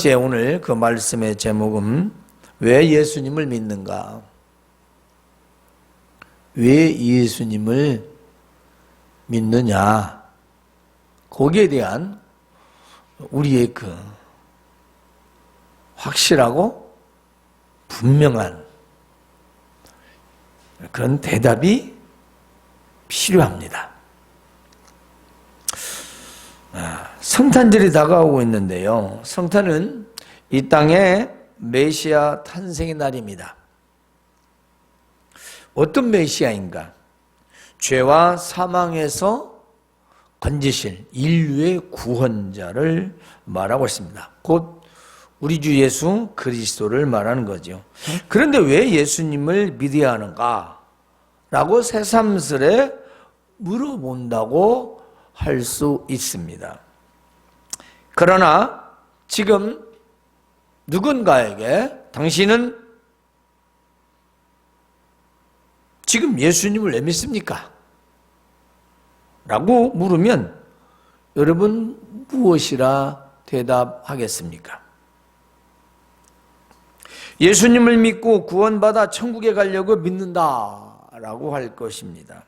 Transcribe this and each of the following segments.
번째 오늘 그 말씀의 제목은 왜 예수님을 믿는가? 왜 예수님을 믿느냐? 거기에 대한 우리의 그 확실하고 분명한 그런 대답이 필요합니다. 성탄절이 다가오고 있는데요. 성탄은 이 땅에 메시아 탄생의 날입니다. 어떤 메시아인가? 죄와 사망에서 건지실 인류의 구원자를 말하고 있습니다. 곧 우리 주 예수 그리스도를 말하는 거죠. 그런데 왜 예수님을 믿어야 하는가? 라고 새삼스레 물어본다고 할 수 있습니다. 그러나 지금 누군가에게 당신은 지금 예수님을 왜 믿습니까? 라고 물으면 여러분 무엇이라 대답하겠습니까? 예수님을 믿고 구원받아 천국에 가려고 믿는다라고 할 것입니다.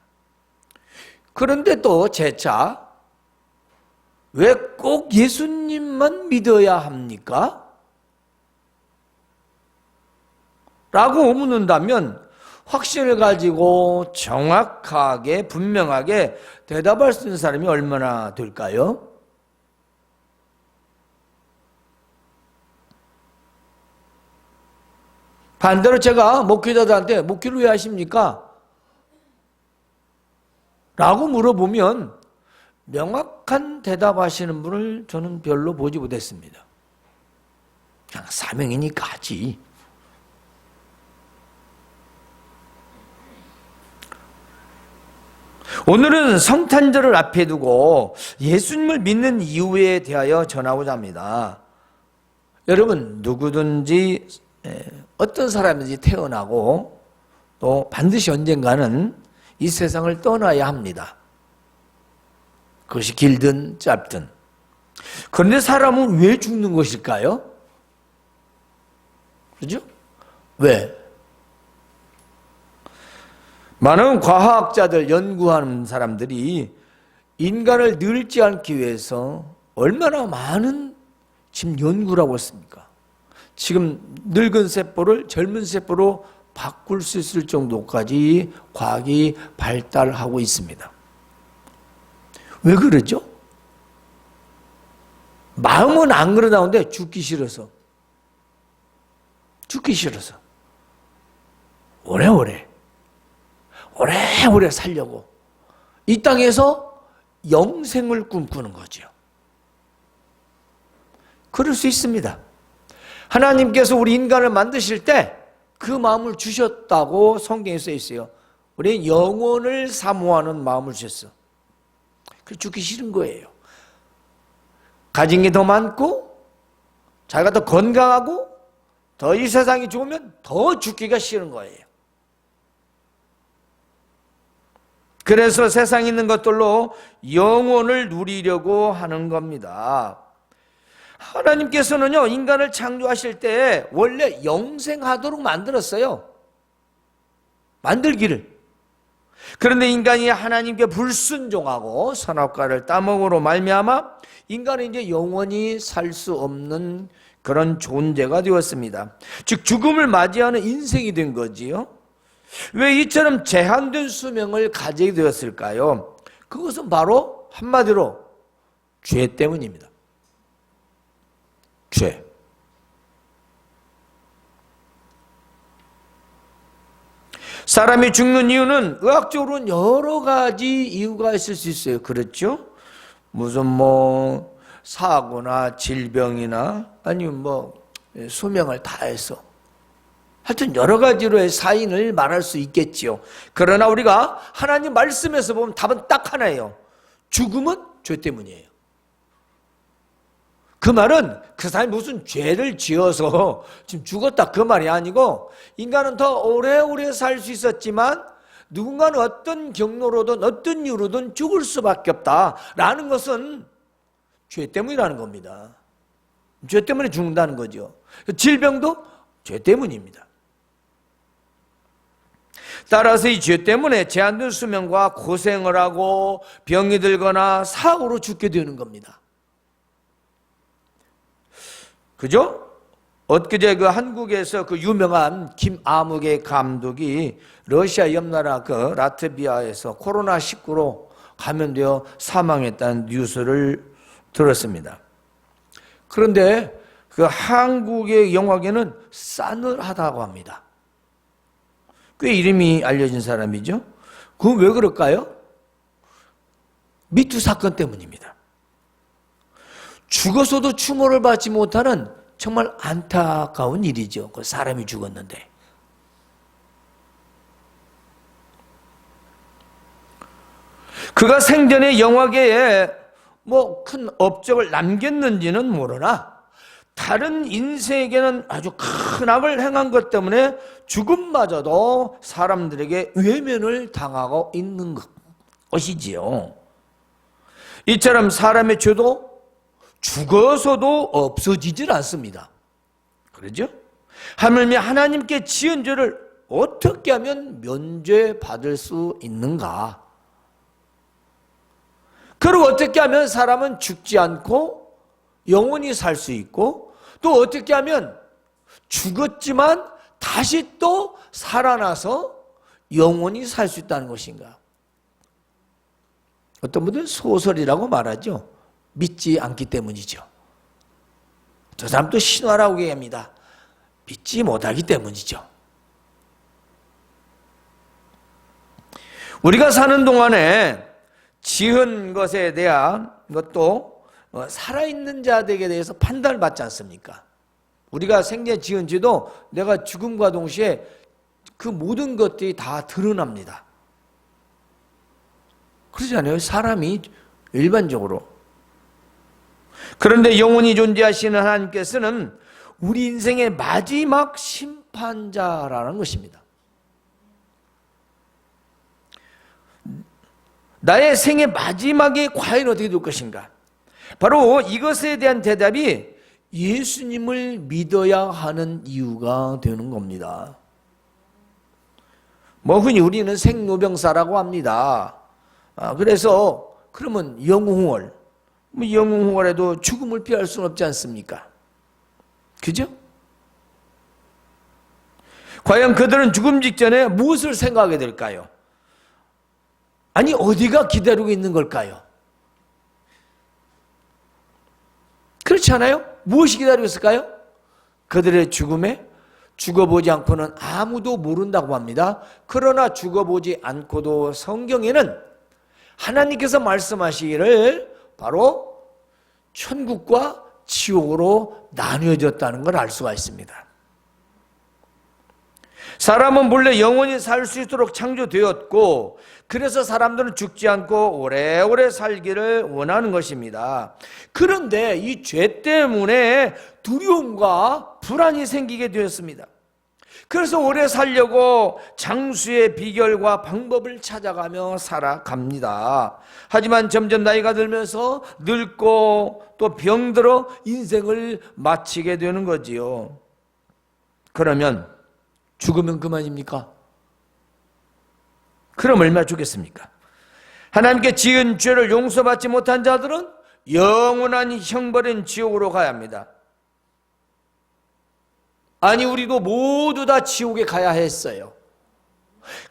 그런데 또 재차 왜 꼭 예수님만 믿어야 합니까? 라고 묻는다면 확신을 가지고 정확하게 분명하게 대답할 수 있는 사람이 얼마나 될까요? 반대로 제가 목회자들한테 목회를 왜 하십니까? 라고 물어보면 명확한 대답하시는 분을 저는 별로 보지 못했습니다. 그냥 사명이니까 하지. 오늘은 성탄절을 앞에 두고 예수님을 믿는 이유에 대하여 전하고자 합니다. 여러분 누구든지 어떤 사람인지 태어나고 또 반드시 언젠가는 이 세상을 떠나야 합니다. 그것이 길든 짧든. 그런데 사람은 왜 죽는 것일까요? 그렇죠? 왜? 많은 과학자들, 연구하는 사람들이 인간을 늙지 않기 위해서 얼마나 많은 지금 연구를 하고 있습니까? 지금 늙은 세포를 젊은 세포로 바꿀 수 있을 정도까지 과학이 발달하고 있습니다. 왜 그러죠? 마음은 안 그러다는데 죽기 싫어서. 죽기 싫어서. 오래오래 살려고 이 땅에서 영생을 꿈꾸는 거죠. 그럴 수 있습니다. 하나님께서 우리 인간을 만드실 때 그 마음을 주셨다고 성경에 써 있어요. 우리 영혼을 사모하는 마음을 주셨어. 그래서 죽기 싫은 거예요. 가진 게 더 많고 자기가 더 건강하고 더 이 세상이 좋으면 더 죽기가 싫은 거예요. 그래서 세상에 있는 것들로 영혼을 누리려고 하는 겁니다. 하나님께서는요, 인간을 창조하실 때 원래 영생하도록 만들었어요. 만들기를. 그런데 인간이 하나님께 불순종하고 선악과를 따먹으로 말미암아 인간은 이제 영원히 살 수 없는 그런 존재가 되었습니다. 즉 죽음을 맞이하는 인생이 된 거지요. 왜 이처럼 제한된 수명을 가지게 되었을까요? 그것은 바로 한마디로 죄 때문입니다. 죄. 사람이 죽는 이유는 의학적으로는 여러 가지 이유가 있을 수 있어요. 그렇죠? 무슨 사고나 질병이나 아니면 수명을 다해서 하여튼 여러 가지로의 사인을 말할 수 있겠지요. 그러나 우리가 하나님 말씀에서 보면 답은 딱 하나예요. 죽음은 죄 때문이에요. 그 말은 그 사람이 무슨 죄를 지어서 지금 죽었다 그 말이 아니고 인간은 더 오래오래 살 수 있었지만 누군가는 어떤 경로로든 어떤 이유로든 죽을 수밖에 없다라는 것은 죄 때문이라는 겁니다. 죄 때문에 죽는다는 거죠. 질병도 죄 때문입니다. 따라서 이 죄 때문에 제한된 수명과 고생을 하고 병이 들거나 사고로 죽게 되는 겁니다. 그죠? 엊그제 그 한국에서 그 유명한 김아무개 감독이 러시아 옆나라 그 라트비아에서 코로나19로 감염되어 사망했다는 뉴스를 들었습니다. 그런데 그 한국의 영화계는 싸늘하다고 합니다. 꽤 이름이 알려진 사람이죠. 그건 왜 그럴까요? 미투 사건 때문입니다. 죽어서도 추모를 받지 못하는 정말 안타까운 일이죠. 그 사람이 죽었는데. 그가 생전에 영화계에 뭐 큰 업적을 남겼는지는 모르나 다른 인생에게는 아주 큰 악을 행한 것 때문에 죽음마저도 사람들에게 외면을 당하고 있는 것이지요. 이처럼 사람의 죄도 죽어서도 없어지질 않습니다. 그러죠? 하물며 하나님께 지은 죄를 어떻게 하면 면죄받을 수 있는가? 그리고 어떻게 하면 사람은 죽지 않고 영원히 살 수 있고, 또 어떻게 하면 죽었지만 다시 또 살아나서 영원히 살 수 있다는 것인가? 어떤 분들은 소설이라고 말하죠. 믿지 않기 때문이죠. 저 사람도 신화라고 얘기합니다. 믿지 못하기 때문이죠. 우리가 사는 동안에 지은 것에 대한 것도 살아있는 자들에 대해서 판단을 받지 않습니까? 우리가 생전 지은 죄도 내가 죽음과 동시에 그 모든 것들이 다 드러납니다. 그러지 않아요? 사람이 일반적으로. 그런데 영원히 존재하시는 하나님께서는 우리 인생의 마지막 심판자라는 것입니다. 나의 생의 마지막에 과연 어떻게 될 것인가? 바로 이것에 대한 대답이 예수님을 믿어야 하는 이유가 되는 겁니다. 뭐 흔히 우리는 생로병사라고 합니다. 그래서 그러면 영웅월, 영웅월에도 죽음을 피할 수는 없지 않습니까? 그죠? 과연 그들은 죽음 직전에 무엇을 생각하게 될까요? 아니, 어디가 기다리고 있는 걸까요? 그렇지 않아요? 무엇이 기다리고 있을까요? 그들의 죽음에 죽어보지 않고는 아무도 모른다고 합니다. 그러나 죽어보지 않고도 성경에는 하나님께서 말씀하시기를 바로 천국과 지옥으로 나뉘어졌다는 걸 알 수가 있습니다. 사람은 본래 영원히 살 수 있도록 창조되었고, 그래서 사람들은 죽지 않고 오래오래 살기를 원하는 것입니다. 그런데 이 죄 때문에 두려움과 불안이 생기게 되었습니다. 그래서 오래 살려고 장수의 비결과 방법을 찾아가며 살아갑니다. 하지만 점점 나이가 들면서 늙고 또 병들어 인생을 마치게 되는 거지요. 그러면 죽으면 그만입니까? 그럼 얼마 주겠습니까? 하나님께 지은 죄를 용서받지 못한 자들은 영원한 형벌인 지옥으로 가야 합니다. 아니, 우리도 모두 다 지옥에 가야 했어요.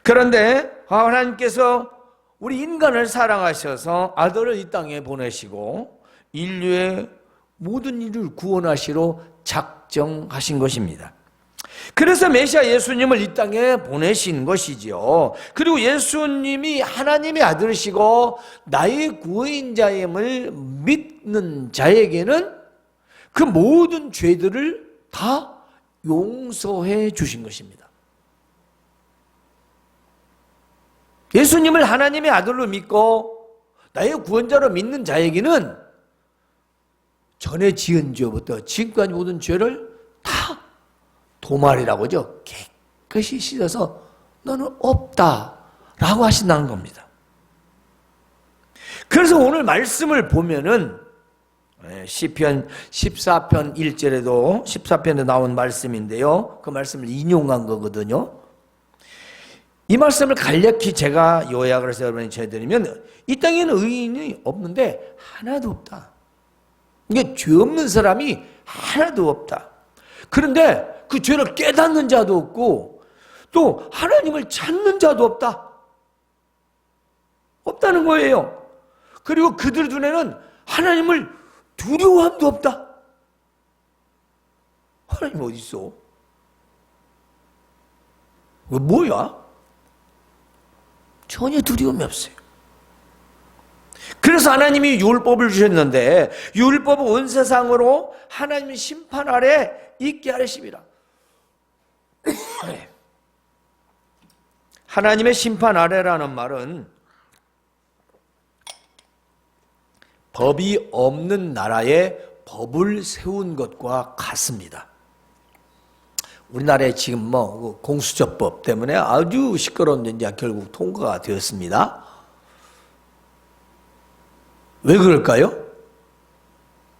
그런데 하나님께서 우리 인간을 사랑하셔서 아들을 이 땅에 보내시고 인류의 모든 일을 구원하시러 작정하신 것입니다. 그래서 메시아 예수님을 이 땅에 보내신 것이지요. 그리고 예수님이 하나님의 아들이시고 나의 구원자임을 믿는 자에게는 그 모든 죄들을 다 용서해 주신 것입니다. 예수님을 하나님의 아들로 믿고 나의 구원자로 믿는 자에게는 전에 지은 죄부터 지금까지 모든 죄를 다 도말이라고 하죠. 깨끗이 씻어서 너는 없다라고 하신다는 겁니다. 그래서 오늘 말씀을 보면은 시편 14편 1절에도 14편에 나온 말씀인데요. 그 말씀을 인용한 거거든요. 이 말씀을 간략히 제가 요약을 해서 여러분이 전해드리면 이 땅에는 의인이 없는데 하나도 없다. 이게 죄 없는 사람이 하나도 없다. 그런데 그 죄를 깨닫는 자도 없고 또 하나님을 찾는 자도 없다. 없다는 거예요. 그리고 그들 눈에는 하나님을 두려워함도 없다. 하나님 어디 있어? 왜 뭐야? 전혀 두려움이 없어요. 그래서 하나님이 율법을 주셨는데 율법은 온 세상으로 하나님의 심판 아래 있게 하심이라. 하나님의 심판 아래라는 말은 법이 없는 나라에 법을 세운 것과 같습니다. 우리나라에 지금 공수처법 때문에 아주 시끄러운 문제가 결국 통과가 되었습니다. 왜 그럴까요?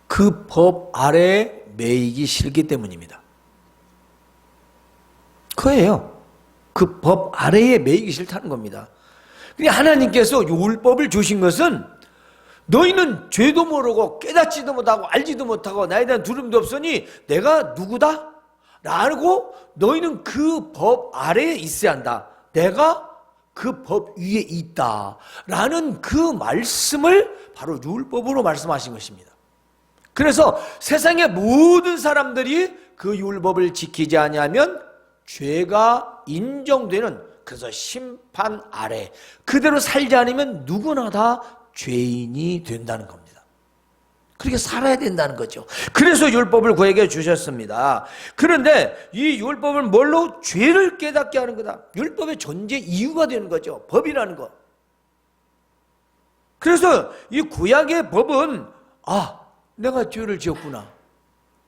그 법 아래에 매이기 싫기 때문입니다. 그예요. 그 법 아래에 매이기 싫다는 겁니다. 그러니까 하나님께서 율법을 주신 것은 너희는 죄도 모르고 깨닫지도 못하고 알지도 못하고 나에 대한 두려움도 없으니 내가 누구다? 라고 너희는 그 법 아래에 있어야 한다. 내가 그 법 위에 있다. 라는 그 말씀을 바로 율법으로 말씀하신 것입니다. 그래서 세상의 모든 사람들이 그 율법을 지키지 아니하면 죄가 인정되는, 그래서 심판 아래 그대로 살지 않으면 누구나 다 죄인이 된다는 겁니다. 그렇게 살아야 된다는 거죠. 그래서 율법을 그에게 주셨습니다. 그런데 이 율법을 뭘로? 죄를 깨닫게 하는 거다. 율법의 존재 이유가 되는 거죠. 법이라는 거. 그래서 이 구약의 법은 내가 죄를 지었구나.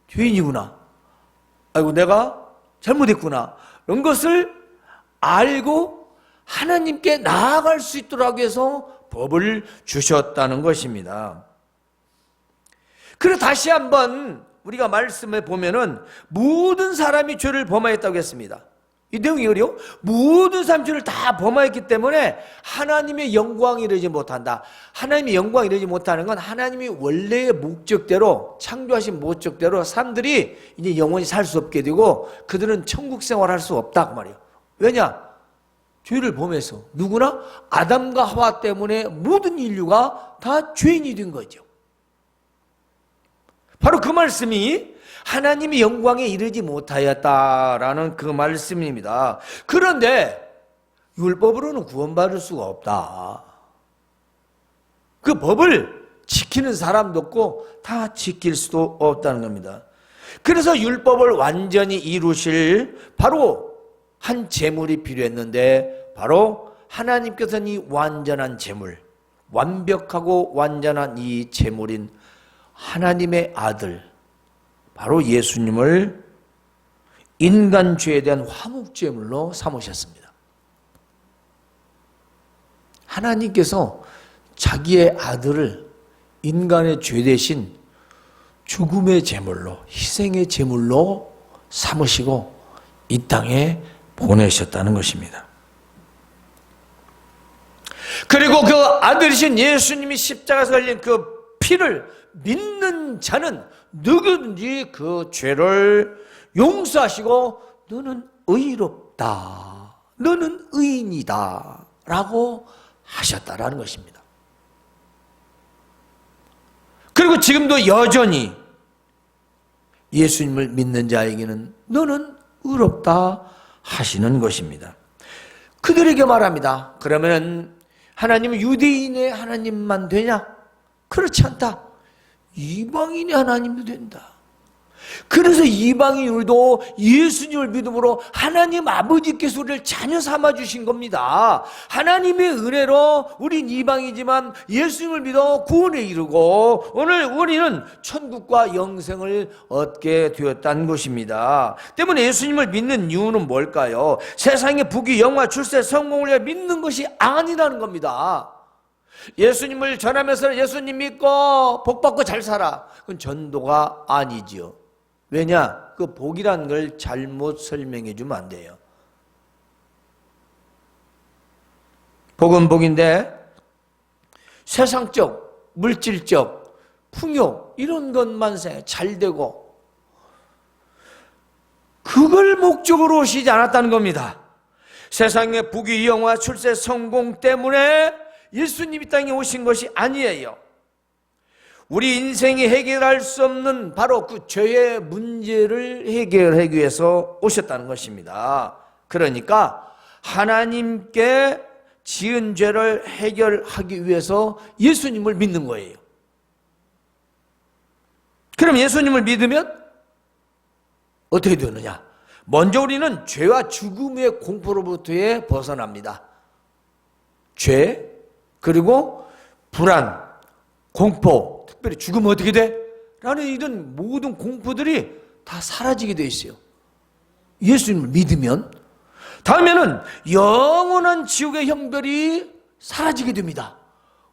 죄인이구나. 아이고 내가 잘못했구나. 이런 것을 알고 하나님께 나아갈 수 있도록 해서 법을 주셨다는 것입니다. 그리고 다시 한번 우리가 말씀해 보면은 모든 사람이 죄를 범하였다고 했습니다. 이 내용이 어려워? 모든 사람이 죄를 다 범하였기 때문에 하나님의 영광이 이르지 못한다. 하나님의 영광이 이르지 못하는 건 하나님이 원래의 목적대로, 창조하신 목적대로 사람들이 이제 영원히 살 수 없게 되고 그들은 천국 생활할 수 없다 그 말이에요. 왜냐? 죄를 범해서 누구나 아담과 하와 때문에 모든 인류가 다 죄인이 된 거죠. 바로 그 말씀이 하나님의 영광에 이르지 못하였다라는 그 말씀입니다. 그런데 율법으로는 구원받을 수가 없다. 그 법을 지키는 사람도 없고 다 지킬 수도 없다는 겁니다. 그래서 율법을 완전히 이루실 바로 한 제물이 필요했는데 바로 하나님께서는 이 완전한 제물, 완벽하고 완전한 이 제물인 하나님의 아들 바로 예수님을 인간 죄에 대한 화목제물로 삼으셨습니다. 하나님께서 자기의 아들을 인간의 죄 대신 죽음의 제물로, 희생의 제물로 삼으시고 이 땅에 보내셨다는 것입니다. 그리고 그 아들이신 예수님이 십자가에서 흘린 그 피를 믿는 자는 누구든지 그 죄를 용서하시고 너는 의롭다, 너는 의인이다 라고 하셨다라는 것입니다. 그리고 지금도 여전히 예수님을 믿는 자에게는 너는 의롭다 하시는 것입니다. 그들에게 말합니다. 그러면 하나님은 유대인의 하나님만 되냐? 그렇지 않다. 이방인의 하나님도 된다. 그래서 이방인들도 예수님을 믿음으로 하나님 아버지께서 우리를 자녀 삼아주신 겁니다. 하나님의 은혜로 우린 이방이지만 예수님을 믿어 구원에 이르고 오늘 우리는 천국과 영생을 얻게 되었다는 것입니다. 때문에 예수님을 믿는 이유는 뭘까요? 세상의 부귀, 영화, 출세, 성공을 위해 믿는 것이 아니라는 겁니다. 예수님을 전하면서 예수님 믿고 복받고 잘 살아. 그건 전도가 아니지요. 왜냐? 그 복이란 걸 잘못 설명해 주면 안 돼요. 복은 복인데 세상적, 물질적, 풍요 이런 것만 잘 되고 그걸 목적으로 오시지 않았다는 겁니다. 세상의 부귀영화, 출세 성공 때문에 예수님이 땅에 오신 것이 아니에요. 우리 인생이 해결할 수 없는 바로 그 죄의 문제를 해결하기 위해서 오셨다는 것입니다. 그러니까 하나님께 지은 죄를 해결하기 위해서 예수님을 믿는 거예요. 그럼 예수님을 믿으면 어떻게 되느냐? 먼저 우리는 죄와 죽음의 공포로부터의 벗어납니다. 죄, 그리고 불안, 공포, 특별히 죽으면 어떻게 돼? 라는 이런 모든 공포들이 다 사라지게 돼 있어요. 예수님을 믿으면. 다음에는 영원한 지옥의 형벌이 사라지게 됩니다.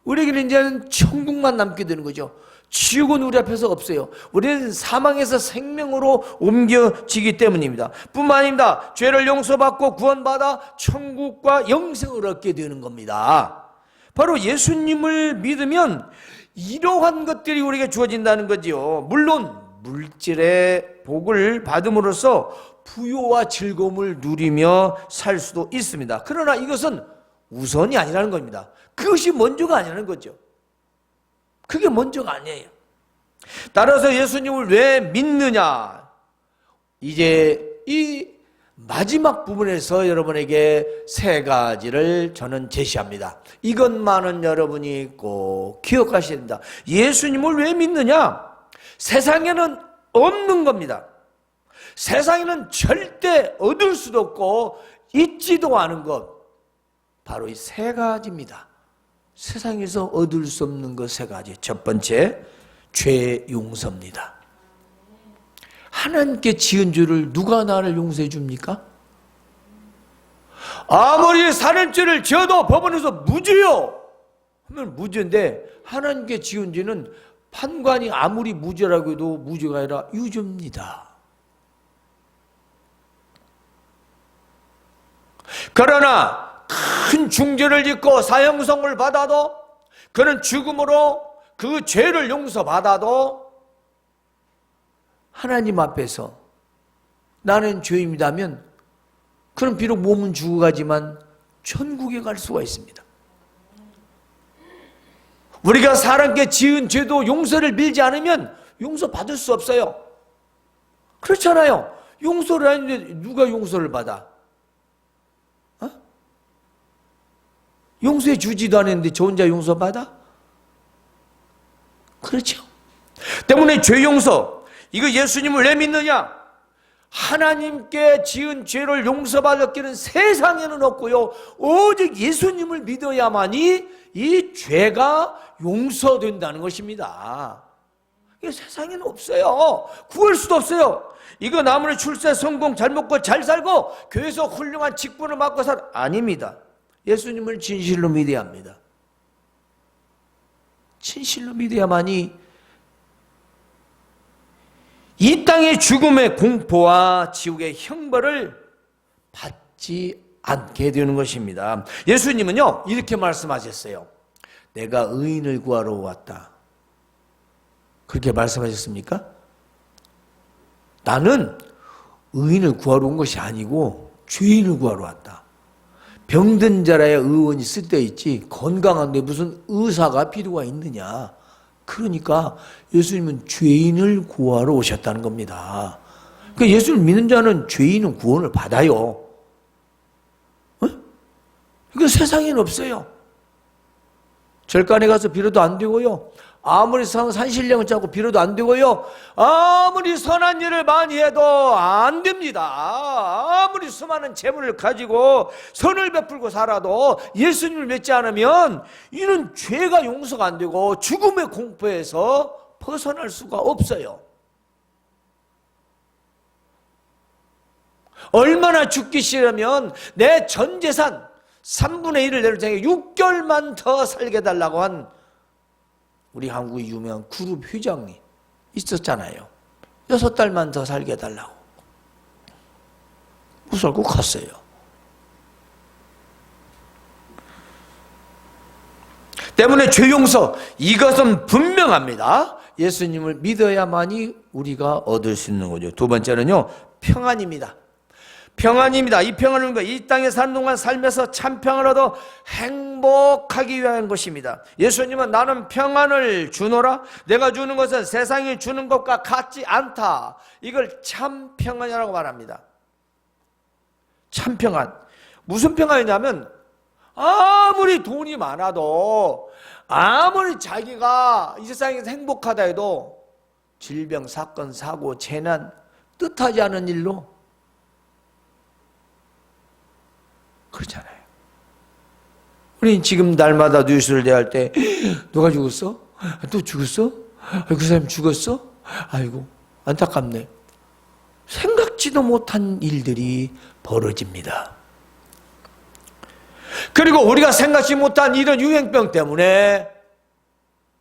우리에게는 이제는 천국만 남게 되는 거죠. 지옥은 우리 앞에서 없어요. 우리는 사망에서 생명으로 옮겨지기 때문입니다. 뿐만 아닙니다. 죄를 용서받고 구원받아 천국과 영생을 얻게 되는 겁니다. 바로 예수님을 믿으면 이러한 것들이 우리에게 주어진다는 거지요. 물론 물질의 복을 받음으로써 부요와 즐거움을 누리며 살 수도 있습니다. 그러나 이것은 우선이 아니라는 겁니다. 그것이 먼저가 아니라는 거죠. 그게 먼저가 아니에요. 따라서 예수님을 왜 믿느냐? 이제 이 마지막 부분에서 여러분에게 세 가지를 저는 제시합니다. 이것만은 여러분이 꼭 기억하셔야 됩니다. 예수님을 왜 믿느냐? 세상에는 없는 겁니다. 세상에는 절대 얻을 수도 없고 있지도 않은 것, 바로 이 세 가지입니다. 세상에서 얻을 수 없는 것 세 가지. 첫 번째, 죄 용서입니다. 하나님께 지은 죄를 누가 나를 용서해 줍니까? 아무리 사는 죄를 지어도 법원에서 무죄요 하면 무죄인데, 하나님께 지은 죄는 판관이 아무리 무죄라고 해도 무죄가 아니라 유죄입니다. 그러나 큰 중죄를 짓고 사형선고를 받아도, 그는 죽음으로 그 죄를 용서받아도 하나님 앞에서 나는 죄인이라면 그는 비록 몸은 죽어가지만 천국에 갈 수가 있습니다. 우리가 사람께 지은 죄도 용서를 빌지 않으면 용서받을 수 없어요. 그렇잖아요. 용서를 하는데 누가 용서를 받아? 용서해 주지도 않았는데 저 혼자 용서받아? 그렇죠. 때문에 죄 용서, 이거 예수님을 왜 믿느냐? 하나님께 지은 죄를 용서받았기는 세상에는 없고요, 오직 예수님을 믿어야만이 이 죄가 용서된다는 것입니다. 이게 세상에는 없어요. 구할 수도 없어요. 이거 아무리 출세 성공 잘 먹고 잘 살고 교회에서 훌륭한 직분을 맡고 아닙니다. 예수님을 진실로 믿어야 합니다. 진실로 믿어야만이 이 땅의 죽음의 공포와 지옥의 형벌을 받지 않게 되는 것입니다. 예수님은요, 이렇게 말씀하셨어요. 내가 의인을 구하러 왔다. 그렇게 말씀하셨습니까? 나는 의인을 구하러 온 것이 아니고 죄인을 구하러 왔다. 병든 자라야 의원이 쓸데있지 건강한데 무슨 의사가 필요가 있느냐. 그러니까 예수님은 죄인을 구하러 오셨다는 겁니다. 그러니까 예수를 믿는 자는 죄인은 구원을 받아요. 이건 세상에는 없어요. 절간에 가서 빌어도 안 되고요, 아무리 산신령을 짜고 빌어도 안 되고요, 아무리 선한 일을 많이 해도 안 됩니다. 아무리 수많은 재물을 가지고 선을 베풀고 살아도 예수님을 믿지 않으면 이는 죄가 용서가 안 되고 죽음의 공포에서 벗어날 수가 없어요. 얼마나 죽기 싫으면 내 전 재산 3분의 1을 내려주니까 6개월만 더 살게 달라고 한 우리 한국의 유명한 그룹 회장이 있었잖아요. 6달만 더 살게 해달라고. 무설고 갔어요. 때문에 죄 용서, 이것은 분명합니다. 예수님을 믿어야만이 우리가 얻을 수 있는 거죠. 두 번째는요, 평안입니다. 평안입니다. 이 평안은 이 땅에 사는 동안 살면서 참 평안을 얻어 행복하기 위한 것입니다. 예수님은 나는 평안을 주노라. 내가 주는 것은 세상이 주는 것과 같지 않다. 이걸 참 평안이라고 말합니다. 참 평안. 무슨 평안이냐면 아무리 돈이 많아도 아무리 자기가 이 세상에서 행복하다 해도 질병, 사건, 사고, 재난, 뜻하지 않은 일로 그렇잖아요. 우리 지금 날마다 뉴스를 대할 때 누가 죽었어? 또 죽었어? 그 사람 죽었어? 아이고 안타깝네. 생각지도 못한 일들이 벌어집니다. 그리고 우리가 생각지 못한 이런 유행병 때문에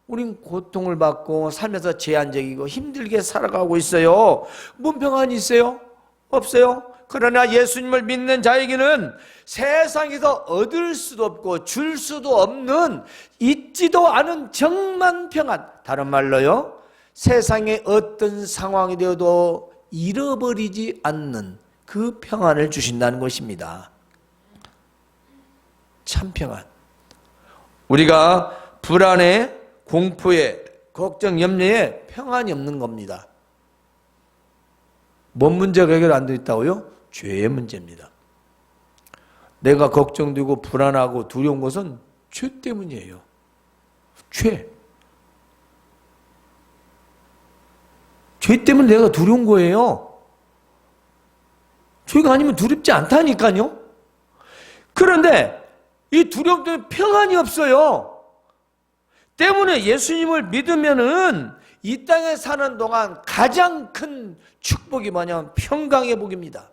우린 고통을 받고 살면서 제한적이고 힘들게 살아가고 있어요. 뭔 평안이 있어요? 없어요. 그러나 예수님을 믿는 자에게는 세상에서 얻을 수도 없고 줄 수도 없는 있지도 않은 정말 평안. 다른 말로요, 세상의 어떤 상황이 되어도 잃어버리지 않는 그 평안을 주신다는 것입니다. 참 평안. 우리가 불안에, 공포에, 걱정, 염려에 평안이 없는 겁니다. 뭔 문제가 해결 안 되어 있다고요? 죄의 문제입니다. 내가 걱정되고 불안하고 두려운 것은 죄 때문이에요. 죄. 죄 때문에 내가 두려운 거예요. 죄가 아니면 두렵지 않다니까요. 그런데 이 두려움 때문에 평안이 없어요. 때문에 예수님을 믿으면은 이 땅에 사는 동안 가장 큰 축복이 뭐냐면 평강의 복입니다.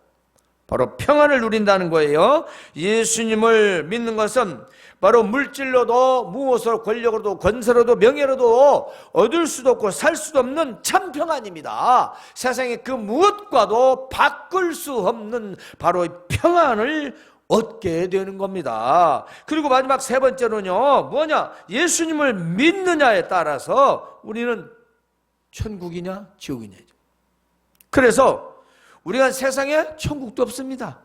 바로 평안을 누린다는 거예요. 예수님을 믿는 것은 바로 물질로도 무엇으로 권력으로도 권세로도 명예로도 얻을 수도 없고 살 수도 없는 참 평안입니다. 세상의 그 무엇과도 바꿀 수 없는 바로 평안을 얻게 되는 겁니다. 그리고 마지막 세 번째로는요, 뭐냐? 예수님을 믿느냐에 따라서 우리는 천국이냐 지옥이냐. 그래서 우리가 세상에 천국도 없습니다.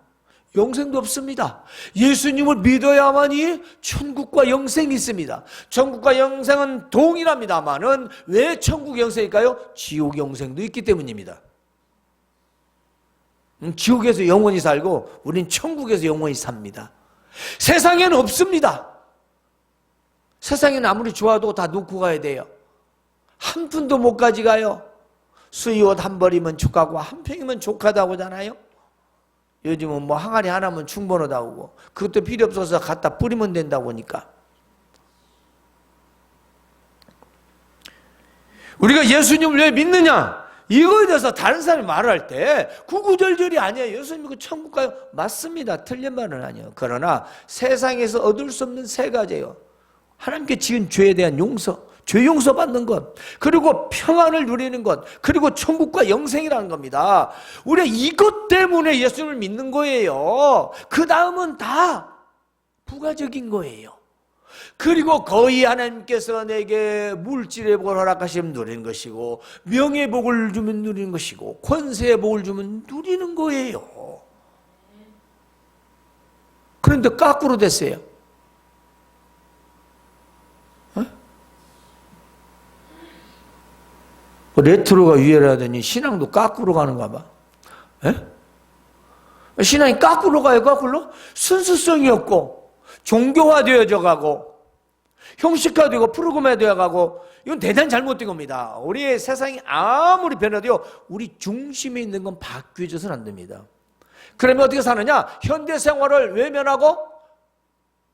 영생도 없습니다. 예수님을 믿어야만이 천국과 영생이 있습니다. 천국과 영생은 동일합니다만은 왜 천국 영생일까요? 지옥 영생도 있기 때문입니다. 지옥에서 영원히 살고 우린 천국에서 영원히 삽니다. 세상에는 없습니다. 세상에는 아무리 좋아도 다 놓고 가야 돼요. 한 푼도 못 가져가요. 수의옷 한 벌이면 족하고 한 평이면 족하다고 하잖아요. 요즘은 뭐 항아리 하나면 충분하다고, 그것도 필요 없어서 갖다 뿌리면 된다고 하니까. 우리가 예수님을 왜 믿느냐? 이거에 대해서 다른 사람이 말을 할 때 구구절절이 아니에요. 예수님 믿고 천국 가요. 맞습니다. 틀린 말은 아니에요. 그러나 세상에서 얻을 수 없는 세 가지예요. 하나님께 지은 죄에 대한 용서, 죄 용서받는 것, 그리고 평안을 누리는 것, 그리고 천국과 영생이라는 겁니다. 우리가 이것 때문에 예수님을 믿는 거예요. 그 다음은 다 부가적인 거예요. 그리고 거의 하나님께서 내게 물질의 복을 허락하시면 누리는 것이고, 명예의 복을 주면 누리는 것이고, 권세의 복을 주면 누리는 거예요. 그런데 거꾸로 됐어요. 레트로가 유행하더니 신앙도 거꾸로 가는가 봐. 에? 신앙이 거꾸로 가요. 거꾸로? 순수성이 없고 종교화되어져 가고 형식화되고 프로그램화되어 가고, 이건 대단히 잘못된 겁니다. 우리의 세상이 아무리 변해도요, 우리 중심에 있는 건 바뀌어져서는 안 됩니다. 그러면 어떻게 사느냐? 현대생활을 외면하고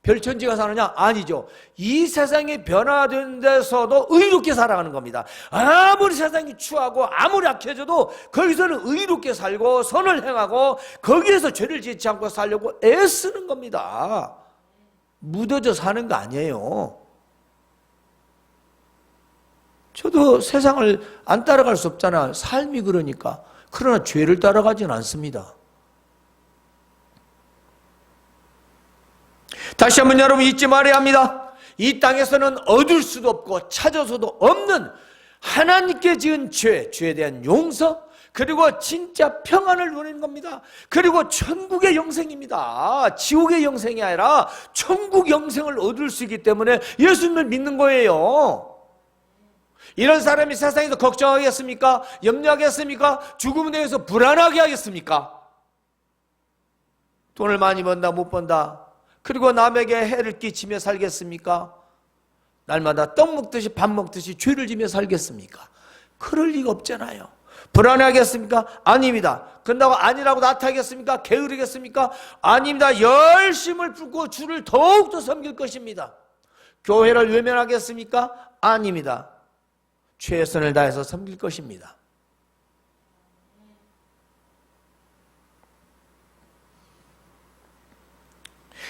별천지가 사느냐? 아니죠. 이 세상이 변화된 데서도 의롭게 살아가는 겁니다. 아무리 세상이 추하고 아무리 악해져도 거기서는 의롭게 살고 선을 행하고 거기에서 죄를 짓지 않고 살려고 애쓰는 겁니다. 묻어져 사는 거 아니에요. 저도 세상을 안 따라갈 수 없잖아. 삶이 그러니까. 그러나 죄를 따라가지는 않습니다. 다시 한번 여러분 잊지 말아야 합니다. 이 땅에서는 얻을 수도 없고 찾아서도 없는 하나님께 지은 죄에 대한 용서, 그리고 진짜 평안을 누리는 겁니다. 그리고 천국의 영생입니다. 지옥의 영생이 아니라 천국 영생을 얻을 수 있기 때문에 예수님을 믿는 거예요. 이런 사람이 세상에서 걱정하겠습니까? 염려하겠습니까? 죽음에 대해서 불안하게 하겠습니까? 돈을 많이 번다 못 번다, 그리고 남에게 해를 끼치며 살겠습니까? 날마다 떡 먹듯이 밥 먹듯이 죄를 지며 살겠습니까? 그럴 리가 없잖아요. 불안하겠습니까? 아닙니다. 그런다고 아니라고 나타나겠습니까? 게으르겠습니까? 아닙니다. 열심을 붓고 주를 더욱더 섬길 것입니다. 교회를 외면하겠습니까? 아닙니다. 최선을 다해서 섬길 것입니다.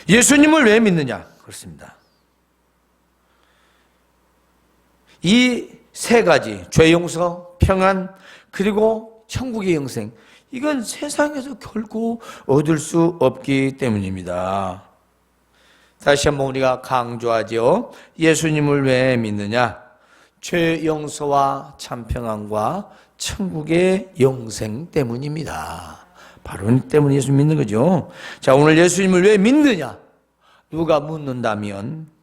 예수님을 왜 믿느냐? 그렇습니다. 이 세 가지, 죄 용서, 평안, 그리고 천국의 영생, 이건 세상에서 결코 얻을 수 없기 때문입니다. 다시 한번 우리가 강조하죠. 예수님을 왜 믿느냐? 죄 용서와 참 평안과 천국의 영생 때문입니다. 바로 이 때문에 예수 믿는 거죠. 자, 오늘 예수님을 왜 믿느냐? 누가 묻는다면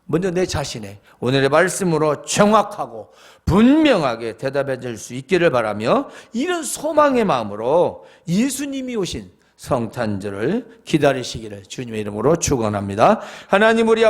먼저 내 자신의 오늘의 말씀으로 정확하고 분명하게 대답해 줄 수 있기를 바라며, 이런 소망의 마음으로 예수님이 오신 성탄절을 기다리시기를 주님의 이름으로 축원합니다. 하나님, 우리